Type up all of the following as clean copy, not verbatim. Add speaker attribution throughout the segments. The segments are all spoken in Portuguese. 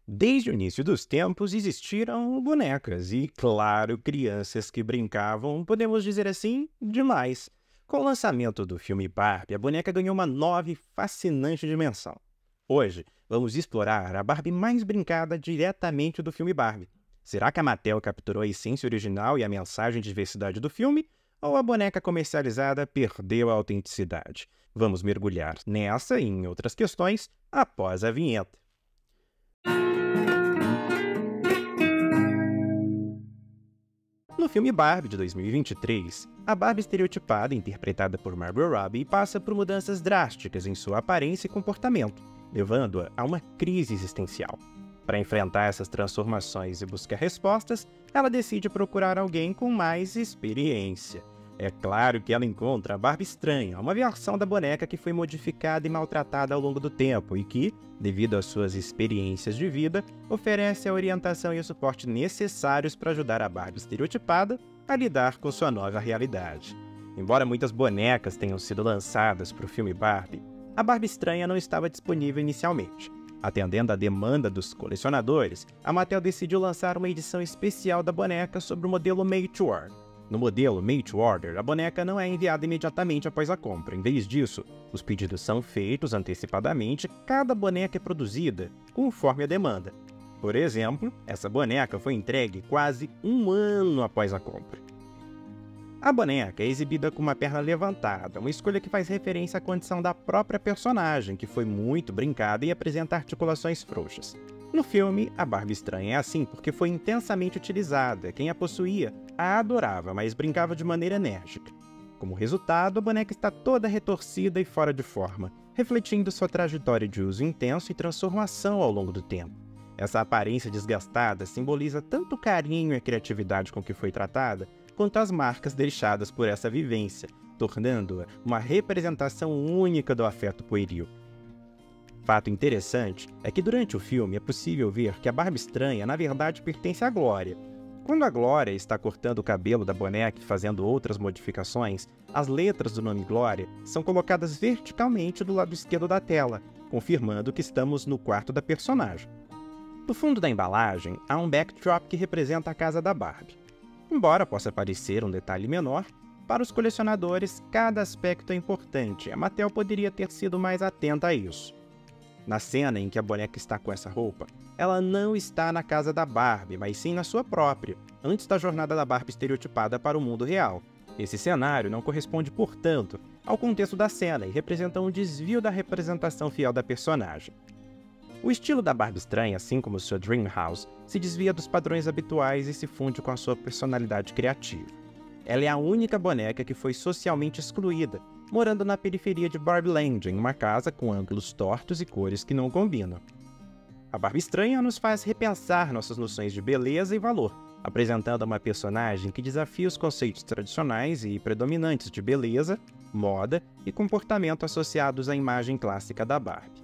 Speaker 1: Desde o início dos tempos existiram bonecas e, claro, crianças que brincavam, podemos dizer assim, demais. Com o lançamento do filme Barbie, a boneca ganhou uma nova e fascinante dimensão. Hoje, vamos explorar a Barbie mais brincada diretamente do filme Barbie. Será que a Mattel capturou a essência original e a mensagem de diversidade do filme? Ou a boneca comercializada perdeu a autenticidade? Vamos mergulhar nessa e em outras questões após a vinheta. No filme Barbie de 2023, a Barbie estereotipada, interpretada por Margot Robbie, passa por mudanças drásticas em sua aparência e comportamento, levando-a a uma crise existencial. Para enfrentar essas transformações e buscar respostas, ela decide procurar alguém com mais experiência. É claro que ela encontra a Barbie estranha, uma versão da boneca que foi modificada e maltratada ao longo do tempo e que, devido às suas experiências de vida, oferece a orientação e o suporte necessários para ajudar a Barbie estereotipada a lidar com sua nova realidade. Embora muitas bonecas tenham sido lançadas para o filme Barbie, a Barbie estranha não estava disponível inicialmente. Atendendo à demanda dos colecionadores, a Mattel decidiu lançar uma edição especial da boneca sobre o modelo Made to Order. No modelo Made to Order, a boneca não é enviada imediatamente após a compra. Em vez disso, os pedidos são feitos antecipadamente, cada boneca é produzida conforme a demanda. Por exemplo, essa boneca foi entregue quase um ano após a compra. A boneca é exibida com uma perna levantada, uma escolha que faz referência à condição da própria personagem, que foi muito brincada e apresenta articulações frouxas. No filme, a Barbie estranha é assim porque foi intensamente utilizada. Quem a possuía a adorava, mas brincava de maneira enérgica. Como resultado, a boneca está toda retorcida e fora de forma, refletindo sua trajetória de uso intenso e transformação ao longo do tempo. Essa aparência desgastada simboliza tanto o carinho e a criatividade com que foi tratada, quanto as marcas deixadas por essa vivência, tornando-a uma representação única do afeto pueril. Fato interessante é que durante o filme é possível ver que a Barbie estranha na verdade pertence à Glória. Quando a Glória está cortando o cabelo da boneca e fazendo outras modificações, as letras do nome Glória são colocadas verticalmente do lado esquerdo da tela, confirmando que estamos no quarto da personagem. No fundo da embalagem, há um backdrop que representa a casa da Barbie. Embora possa parecer um detalhe menor, para os colecionadores cada aspecto é importante. A Mattel poderia ter sido mais atenta a isso. Na cena em que a boneca está com essa roupa, ela não está na casa da Barbie, mas sim na sua própria, antes da jornada da Barbie estereotipada para o mundo real. Esse cenário não corresponde, portanto, ao contexto da cena e representa um desvio da representação fiel da personagem. O estilo da Barbie estranha, assim como sua Dream House, se desvia dos padrões habituais e se funde com a sua personalidade criativa. Ela é a única boneca que foi socialmente excluída, morando na periferia de Barbie Land, em uma casa com ângulos tortos e cores que não combinam. A Barbie estranha nos faz repensar nossas noções de beleza e valor, apresentando uma personagem que desafia os conceitos tradicionais e predominantes de beleza, moda e comportamento associados à imagem clássica da Barbie.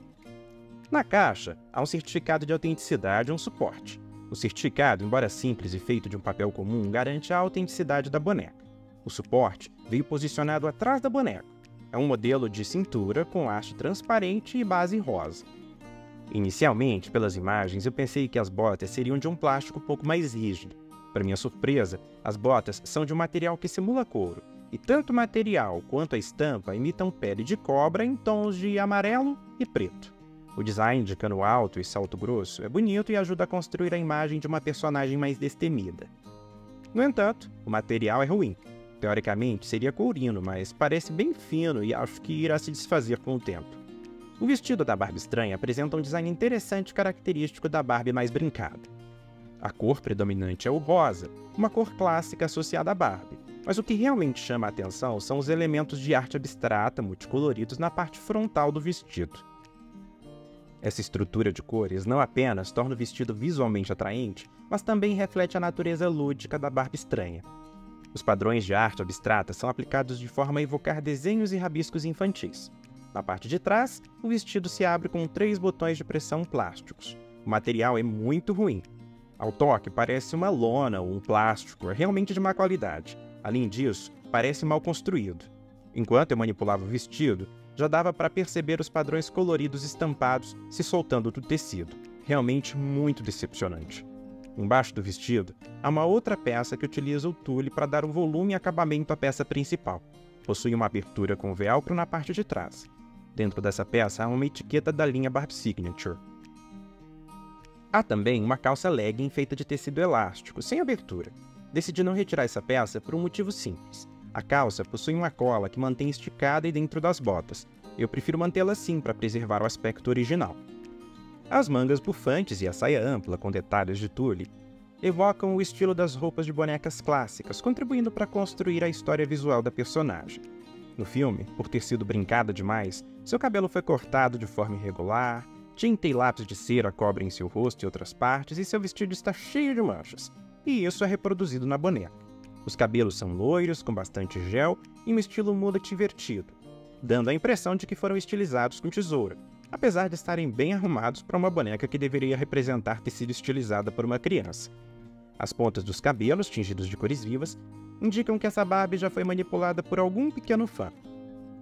Speaker 1: Na caixa, há um certificado de autenticidade e um suporte. O certificado, embora simples e feito de um papel comum, garante a autenticidade da boneca. O suporte veio posicionado atrás da boneca. É um modelo de cintura com haste transparente e base rosa. Inicialmente, pelas imagens, eu pensei que as botas seriam de um plástico um pouco mais rígido. Para minha surpresa, as botas são de um material que simula couro, e tanto o material quanto a estampa imitam pele de cobra em tons de amarelo e preto. O design de cano alto e salto grosso é bonito e ajuda a construir a imagem de uma personagem mais destemida. No entanto, o material é ruim. Teoricamente seria courino, mas parece bem fino e acho que irá se desfazer com o tempo. O vestido da Barbie estranha apresenta um design interessante e característico da Barbie mais brincada. A cor predominante é o rosa, uma cor clássica associada à Barbie, mas o que realmente chama a atenção são os elementos de arte abstrata multicoloridos na parte frontal do vestido. Essa estrutura de cores não apenas torna o vestido visualmente atraente, mas também reflete a natureza lúdica da Barbie estranha. Os padrões de arte abstrata são aplicados de forma a evocar desenhos e rabiscos infantis. Na parte de trás, o vestido se abre com 3 botões de pressão plásticos. O material é muito ruim. Ao toque, parece uma lona ou um plástico, é realmente de má qualidade. Além disso, parece mal construído. Enquanto eu manipulava o vestido, já dava para perceber os padrões coloridos estampados se soltando do tecido. realmente muito decepcionante. Embaixo do vestido, há uma outra peça que utiliza o tule para dar um volume e acabamento à peça principal. Possui uma abertura com velcro na parte de trás. Dentro dessa peça há uma etiqueta da linha Barbie Signature. Há também uma calça legging feita de tecido elástico, sem abertura. Decidi não retirar essa peça por um motivo simples. A calça possui uma cola que mantém esticada e dentro das botas. Eu prefiro mantê-la assim para preservar o aspecto original. As mangas bufantes e a saia ampla com detalhes de tule evocam o estilo das roupas de bonecas clássicas, contribuindo para construir a história visual da personagem. No filme, por ter sido brincada demais, seu cabelo foi cortado de forma irregular, tinta e lápis de cera cobrem seu rosto e outras partes e seu vestido está cheio de manchas. E isso é reproduzido na boneca. Os cabelos são loiros, com bastante gel e um estilo mullet invertido, dando a impressão de que foram estilizados com tesoura, apesar de estarem bem arrumados para uma boneca que deveria representar ter sido estilizada por uma criança. As pontas dos cabelos, tingidos de cores vivas, indicam que essa Barbie já foi manipulada por algum pequeno fã.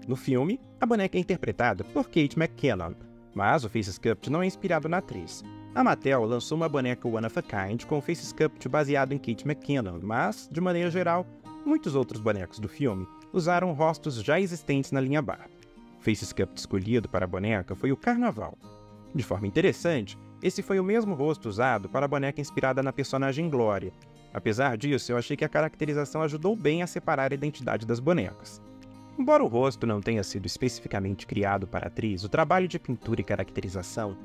Speaker 1: No filme, a boneca é interpretada por Kate McKinnon, mas o face sculpt não é inspirado na atriz. A Mattel lançou uma boneca One of a Kind com o face sculpt baseado em Kate McKinnon, mas, de maneira geral, muitos outros bonecos do filme usaram rostos já existentes na linha Barbie. O face sculpt escolhido para a boneca foi o Carnaval. De forma interessante, esse foi o mesmo rosto usado para a boneca inspirada na personagem Glória. Apesar disso, eu achei que a caracterização ajudou bem a separar a identidade das bonecas. Embora o rosto não tenha sido especificamente criado para a atriz, o trabalho de pintura e caracterização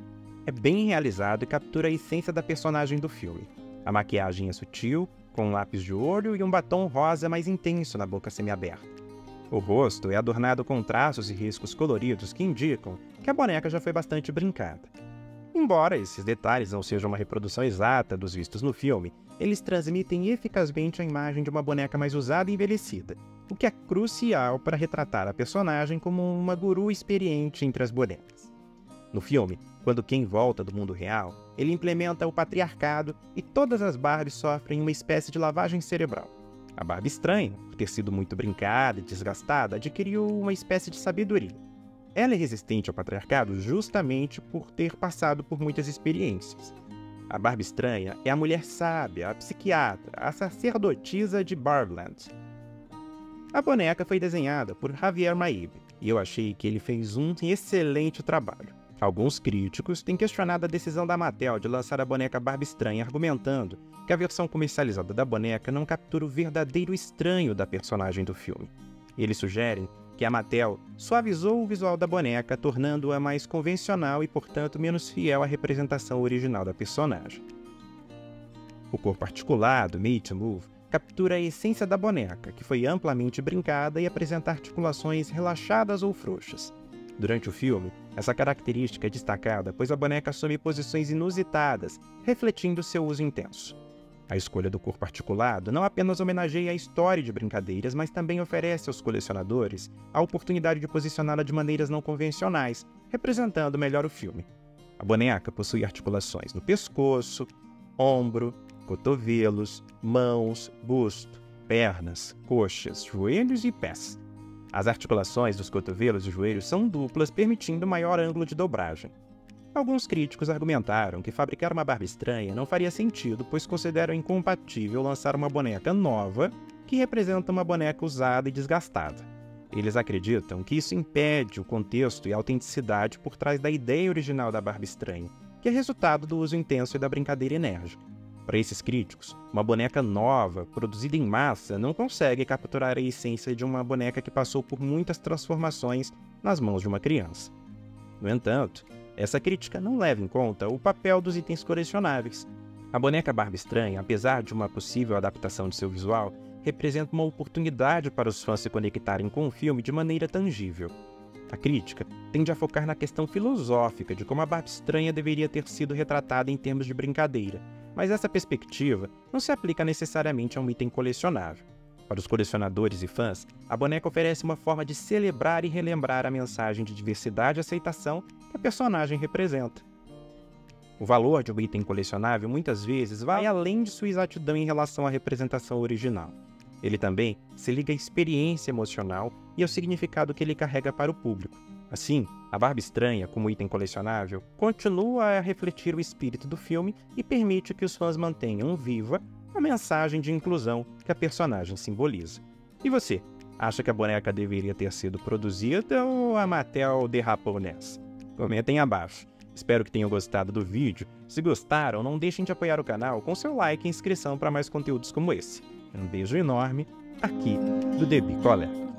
Speaker 1: é bem realizado e captura a essência da personagem do filme. A maquiagem é sutil, com um lápis de olho e um batom rosa mais intenso na boca semiaberta. O rosto é adornado com traços e riscos coloridos que indicam que a boneca já foi bastante brincada. Embora esses detalhes não sejam uma reprodução exata dos vistos no filme, eles transmitem eficazmente a imagem de uma boneca mais usada e envelhecida, o que é crucial para retratar a personagem como uma guru experiente entre as bonecas. No filme, quando Ken volta do mundo real, ele implementa o patriarcado e todas as Barbies sofrem uma espécie de lavagem cerebral. A Barbie estranha, por ter sido muito brincada e desgastada, adquiriu uma espécie de sabedoria. Ela é resistente ao patriarcado justamente por ter passado por muitas experiências. A Barbie estranha é a mulher sábia, a psiquiatra, a sacerdotisa de Barbland. A boneca foi desenhada por Javier Maib, e eu achei que ele fez um excelente trabalho. Alguns críticos têm questionado a decisão da Mattel de lançar a boneca Barbie estranha, argumentando que a versão comercializada da boneca não captura o verdadeiro estranho da personagem do filme. Eles sugerem que a Mattel suavizou o visual da boneca, tornando-a mais convencional e, portanto, menos fiel à representação original da personagem. O corpo articulado, Made to Move, captura a essência da boneca, que foi amplamente brincada e apresenta articulações relaxadas ou frouxas. Durante o filme, essa característica é destacada, pois a boneca assume posições inusitadas, refletindo seu uso intenso. A escolha do corpo articulado não apenas homenageia a história de brincadeiras, mas também oferece aos colecionadores a oportunidade de posicioná-la de maneiras não convencionais, representando melhor o filme. A boneca possui articulações no pescoço, ombro, cotovelos, mãos, busto, pernas, coxas, joelhos e pés. As articulações dos cotovelos e joelhos são duplas, permitindo maior ângulo de dobragem. Alguns críticos argumentaram que fabricar uma Barbie estranha não faria sentido, pois consideram incompatível lançar uma boneca nova que representa uma boneca usada e desgastada. Eles acreditam que isso impede o contexto e a autenticidade por trás da ideia original da Barbie estranha, que é resultado do uso intenso e da brincadeira enérgica. Para esses críticos, uma boneca nova, produzida em massa, não consegue capturar a essência de uma boneca que passou por muitas transformações nas mãos de uma criança. No entanto, essa crítica não leva em conta o papel dos itens colecionáveis. A boneca Barbie estranha, apesar de uma possível adaptação de seu visual, representa uma oportunidade para os fãs se conectarem com o filme de maneira tangível. A crítica tende a focar na questão filosófica de como a Barbie estranha deveria ter sido retratada em termos de brincadeira, mas essa perspectiva não se aplica necessariamente a um item colecionável. Para os colecionadores e fãs, a boneca oferece uma forma de celebrar e relembrar a mensagem de diversidade e aceitação que a personagem representa. O valor de um item colecionável muitas vezes vai além de sua exatidão em relação à representação original. Ele também se liga à experiência emocional e ao significado que ele carrega para o público. Assim, a Barbie estranha, como item colecionável, continua a refletir o espírito do filme e permite que os fãs mantenham viva a mensagem de inclusão que a personagem simboliza. E você, acha que a boneca deveria ter sido produzida ou a Mattel derrapou nessa? Comentem abaixo. Espero que tenham gostado do vídeo. Se gostaram, não deixem de apoiar o canal com seu like e inscrição para mais conteúdos como esse. Um beijo enorme, aqui do The Bicolé.